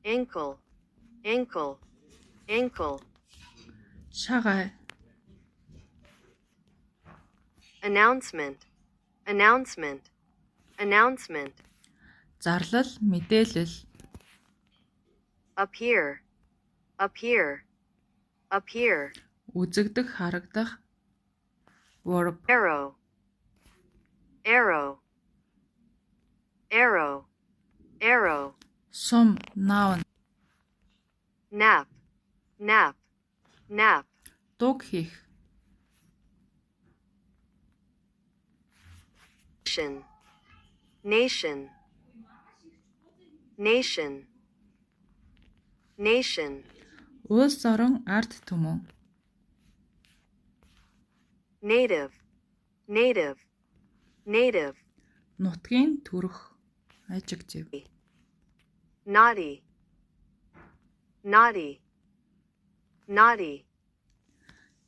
ankle, ankle, ankle. Шагай. Announcement, announcement, announcement. Зарлал, мэдээлэл. Appear, appear, appear. Үзэгдэх, харагдах. Verb. Arrow, arrow, arrow, arrow. Сум, noun. Nap, nap, nap. Дуг хийх. Nation, nation, nation, nation. Улс орон ард түмэн. Native, native, native. Нутгийн төрх. Adjective. Naughty, naughty, naughty.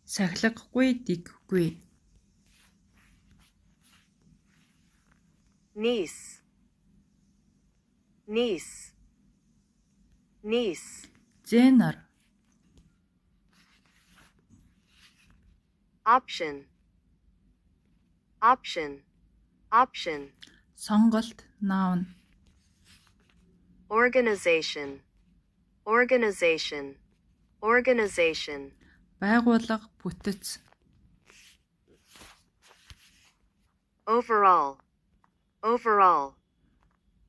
Сахилгагүй, дэггүй. Niece, niece, niece. Зэнар. Option, option, option. Сонголт, noun. Organization, organization, organization. Байгууллага, бүтэц. Overall, overall,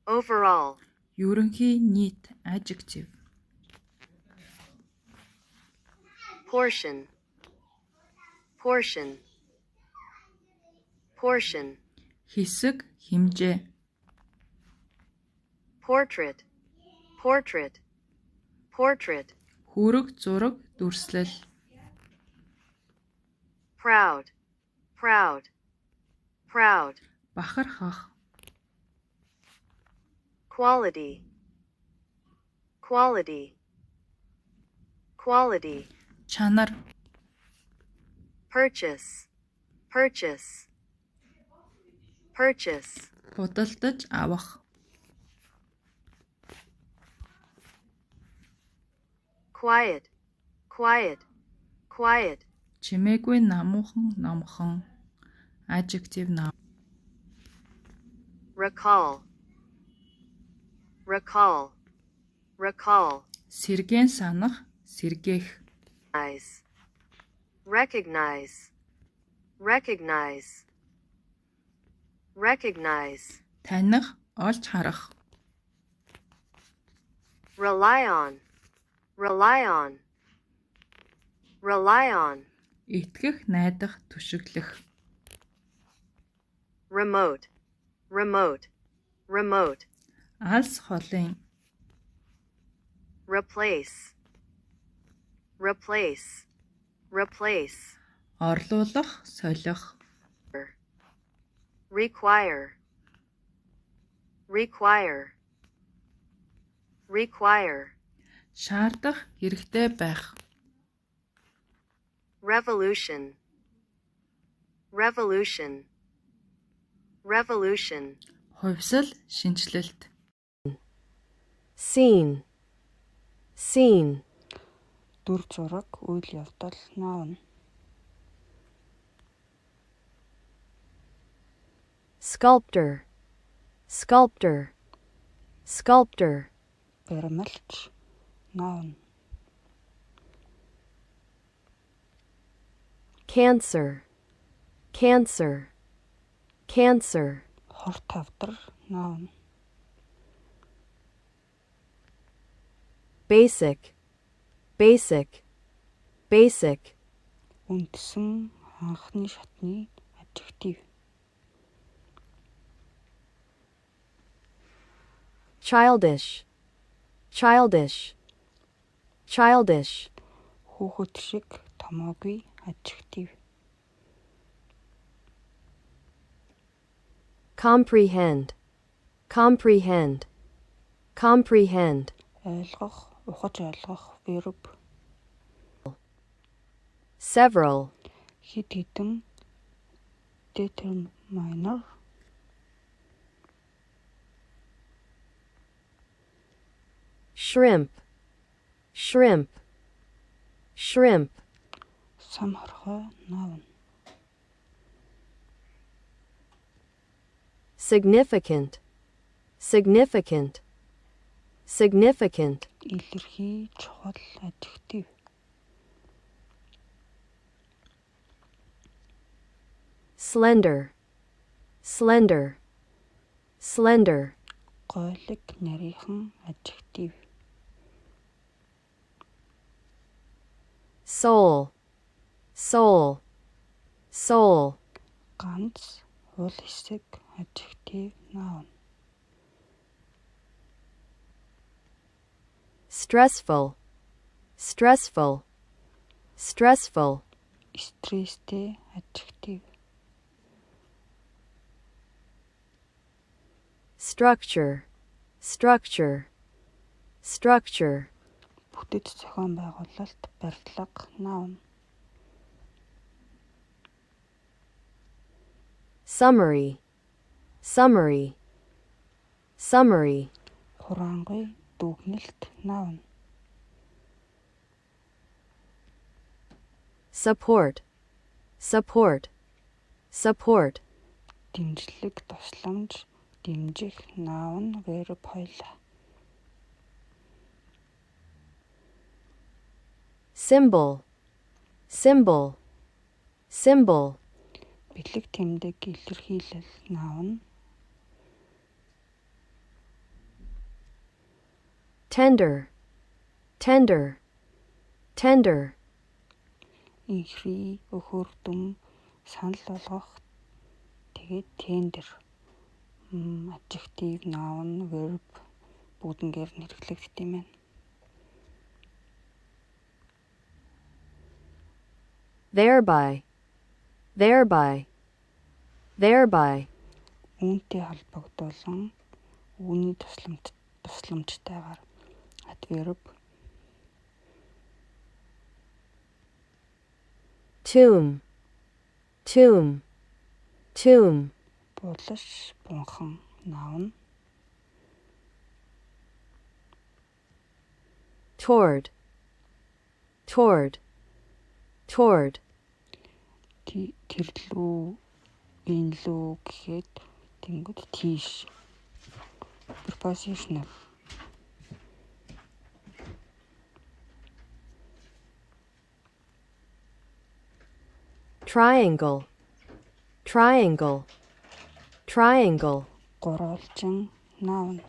overall. Ерөнхий, нийт. Adjective. Portion, portion, portion. Хэсэг, хэмжээ. Portrait, portrait, portrait. Хүрэг, зураг, дүрслэл. Proud, proud, proud. Бахархах. Quality, quality, quality. Чанар. Purchase, purchase, purchase. Худалдаж авах. Quiet, quiet, quiet. Чимээгүй, намуухан, номхон. Adjective, noun. Recall, recall, recall. Сэргээн санах, сэргээх. Recognize, recognize, recognize. Таних, олж харах. Rely on, rely on, rely on. Итгэх, найдах, түшиглэх. Remote, remote, remote. Алс холын. Replace, replace, replace. Орлуулах, солих. Require, require, require. Шаардах, хэрэгтэй байх. Revolution, revolution, revolution. Хувьсал, шинжлэлт. Scene, scene. Дүр зураг, үйл явдал, noun. Sculptor, sculptor, sculptor. Баримлч, noun. Cancer, cancer, cancer. Хорт тавдар, noun. Basic, basic, basic. Үндсэн, анхны шатны, adjective. Childish, childish, childish. Хүүхэд шиг, томоогүй, adjective. Comprehend, comprehend, comprehend. Ойлгох, ухаж ойлгох, verb. Several, Хэд хэдэн, determiner. shrimp, shrimp, shrimp, Сам хорхой наавна. significant, significant, significant, Илэрхий чухал adjective. slender, slender, slender, Гойлог нарийхан adjective. soul, soul, soul, Ганц уул хэсэг adjective noun. stressful, stressful, stressful, Стресстэй adjective. structure, structure, structure, Бүтэц зохион байгуулалт барилга noun. summary, summary, summary, Хураангуй дүгнэлт noun. support, support, support, Дэмжлэг тусламж дэмжих noun verb хоёлаа. symbol, symbol, symbol, Бэлэг тэмдэг илэрхийлэл noun. tender, tender, tender, Инхри өхөрдөм санал болгох тэгээд tender adjective noun verb бүгднгээр нь хэрэглэгдэх юм байна. thereby, thereby, thereby, Үүнтэй холбогдуулан үүний тусламжтайгаар adverb tomb, tomb, tomb, булш бунхан noun. toward, toward, toward, Тэрлүү инлүү гэхэд тэнгууд тийш. Prepositional. triangle, triangle, triangle, Гурвалжин noun.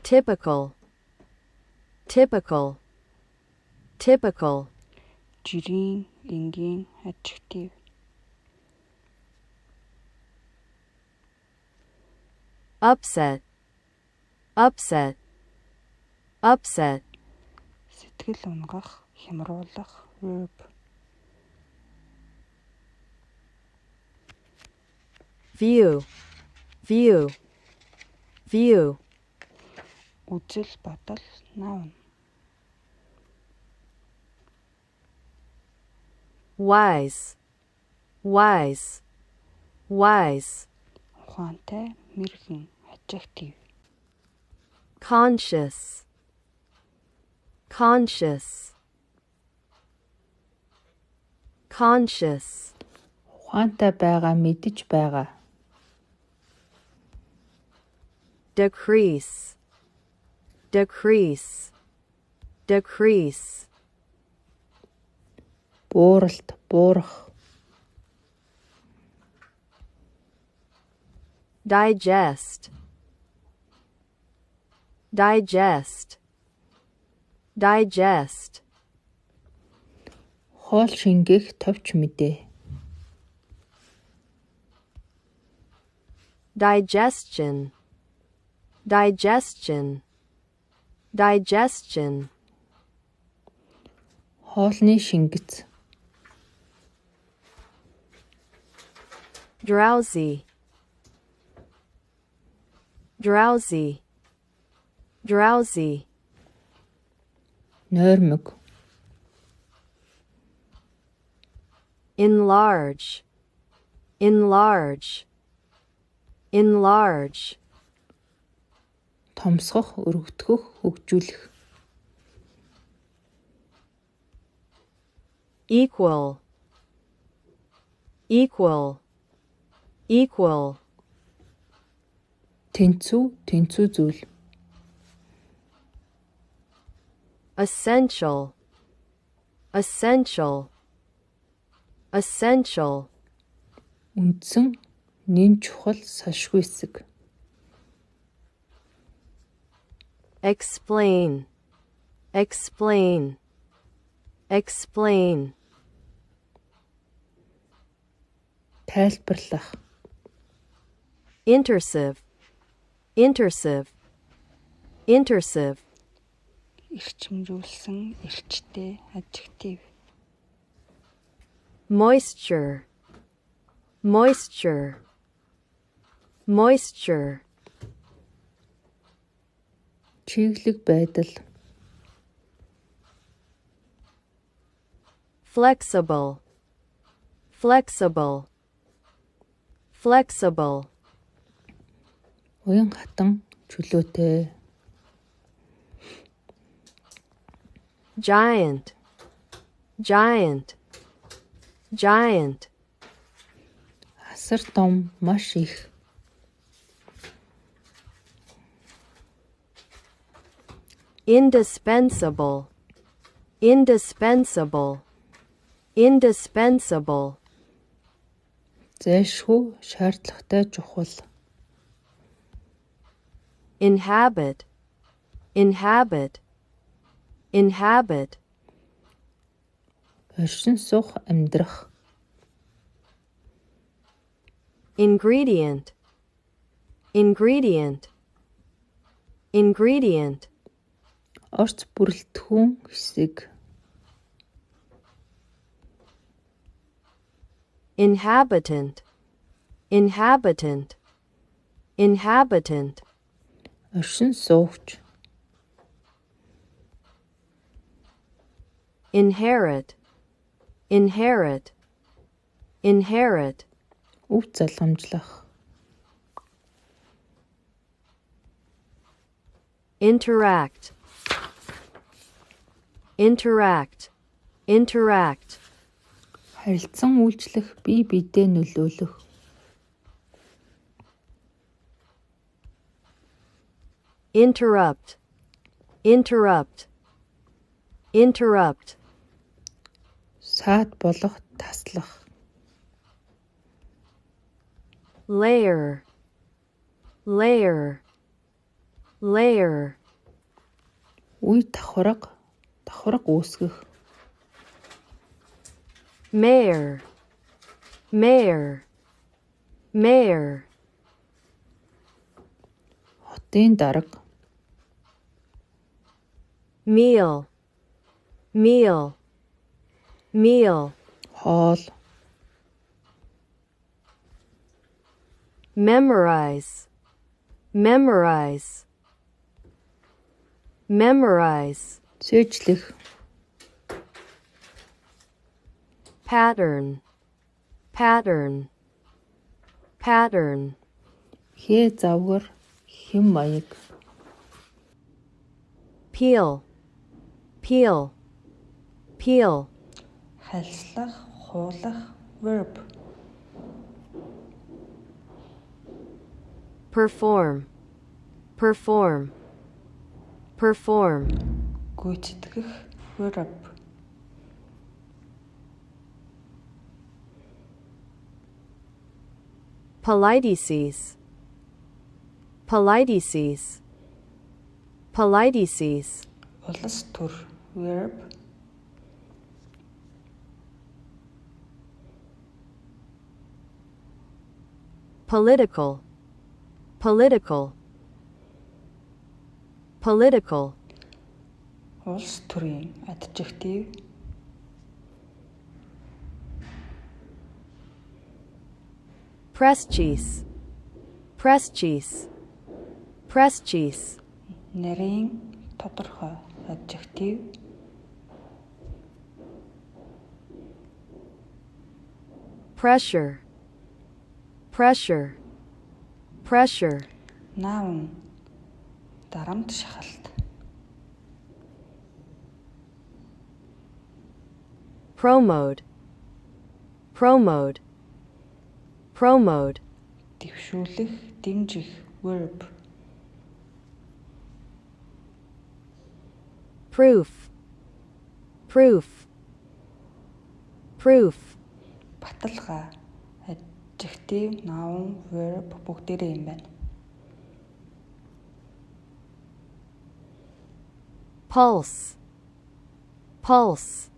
typical, typical, typical, Жирийн энгийн adjective. upset, upset, upset, Сэтгэл унгах, хямруулах verb. view, view, view, Үзэл бодол noun. wise, wise, wise, Ухаантай мэрхэн adjective. conscious, conscious, conscious, Ухаантай байгаа мэдэж байгаа. decrease, decrease, decrease, Бууралт, буурах. digest, digest, digest, Хоол шингэх товч мэдээ. digestion, digestion, digestion, Хоолны шингэц. drowsy, drowsy, drowsy, Нойрмог. enlarge, enlarge, enlarge, томсгох, өргөдгөх, хөгжүүлэх. equal, equal, equal, Тэнцүү, тэнцүү зүйл. essential, essential, essential, Үндсэн, нэм чухал, салшгүй хэсэг. explain, explain, explain, Тайлбарлах. intersive, intersive, intersive, Эрчимжүүлсэн, эрчтэй, adjective. moisture, moisture, moisture, Чиглэг байдал. flexible, flexible, flexible, Уян хатан, чөлөөтэй. giant, giant, giant, Асар том, маш их. indispensable, indispensable, indispensable, Зайлшгүй, шаардлагатай, чухал. inhabit, inhabit, inhabit, Оршин суух, амьдрах. ingredient, ingredient, ingredient, Орц бүрэлдэхүүн хэсэг. inhabitant, inhabitant, inhabitant, Оршин суугч. inherit, inherit, inherit, Өв залгамжлах. interact, interact, interact, Харилцан үйлчлэх, бие биедээ нөлөөлөх. interrupt, interrupt, interrupt, Саад болох, таслах. layer, layer, layer, Үе давхарга, давхарга үүсгэх. mayor, mayor, mayor, Хотын дарга. meal, meal, meal, Хоол. memorize, memorize, memorize, Сэжлэх. pattern, pattern, pattern, Хээ завгар, хэм маяг. peel, peel, peel, Халслах, хуулах, verb. perform, perform, perform, Гүйцэтгэх, verb. politesses, politesses, politesses, Улс төр, verb. political, political, political, Улс төрийн adjective. press cheese, press cheese, press cheese, Нарийн тодорхой adjective. pressure, pressure, pressure, Noun дарамт шахалт. Promote. Promote. Promote. Дэвшүүлэх, дэмжих, verb. Proof. Proof. Proof. Баталгаа, adjective, noun, verb бүгдээрээ юм байна. Pulse. Pulse.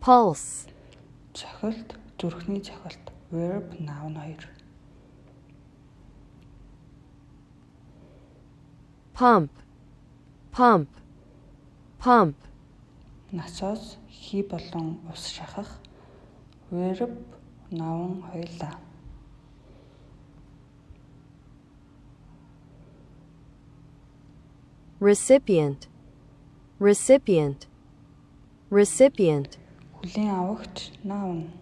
Pulse. Цохилт, зүрхний цохилт, verb, noun 2. Pump. Pump. Pump. Насоос хий болон ус шахах, verb, noun 2. Recipient. Recipient. Recipient. Хүлээн авагч, noun.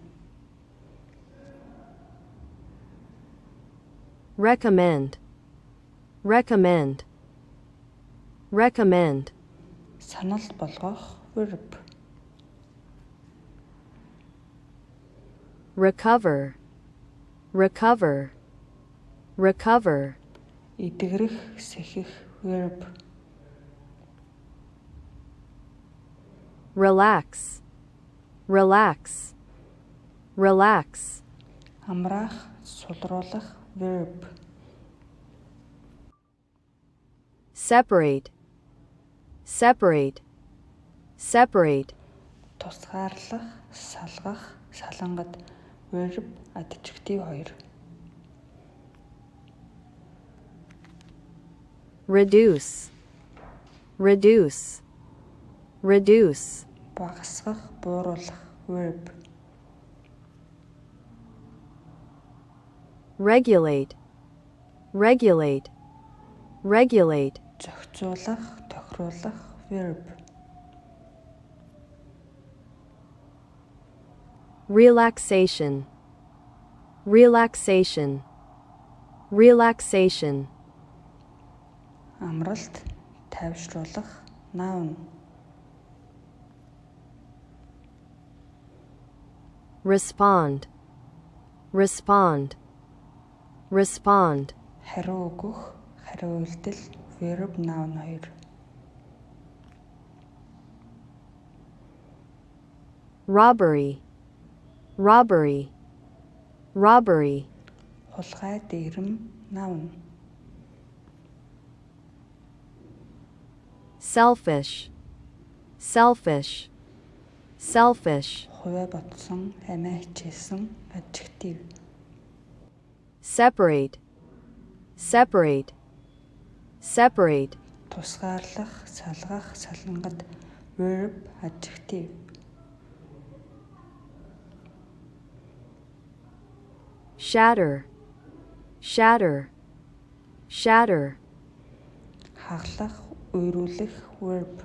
Recommend. Recommend. Recommend. Санал болгох, verb. Recover. Recover. Recover. Эдгэрэх, сэхэх, verb. Relax. Relax. Relax. Амраах, сулруулах, verb. Separate. Separate. Separate. Тусгаарлах, салгах, салангад, verb, adjective 2. Reduce. Reduce. Reduce. Багасгах, бууруулах, verb. Regulate. Regulate. Regulate. Зохицуулах, тохируулах, verb. Relaxation. Relaxation. Relaxation. Амралт, тайвшруулах, noun. Respond. Respond. Respond. Хариу өгөх, хариу үйлдэл, verb, noun 2. Robbery. Robbery. Robbery. Хулгай, дээрэм, noun. Selfish. Selfish. Selfish. Хувиа бодсон, амиа хичээсэн, adjective. Separate. Separate. Separate. Тусгаарлах, салгах, салангад, verb, adjective. Shatter. Shatter. Shatter. Хаглах, уйруулах, verb.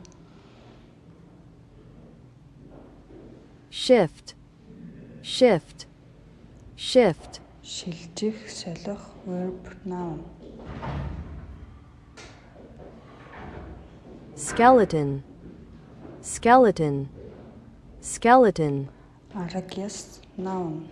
Shift. Shift. Shift. Шилжих, солих, verb, noun. Skeleton. Skeleton. Skeleton. Араг яс, noun.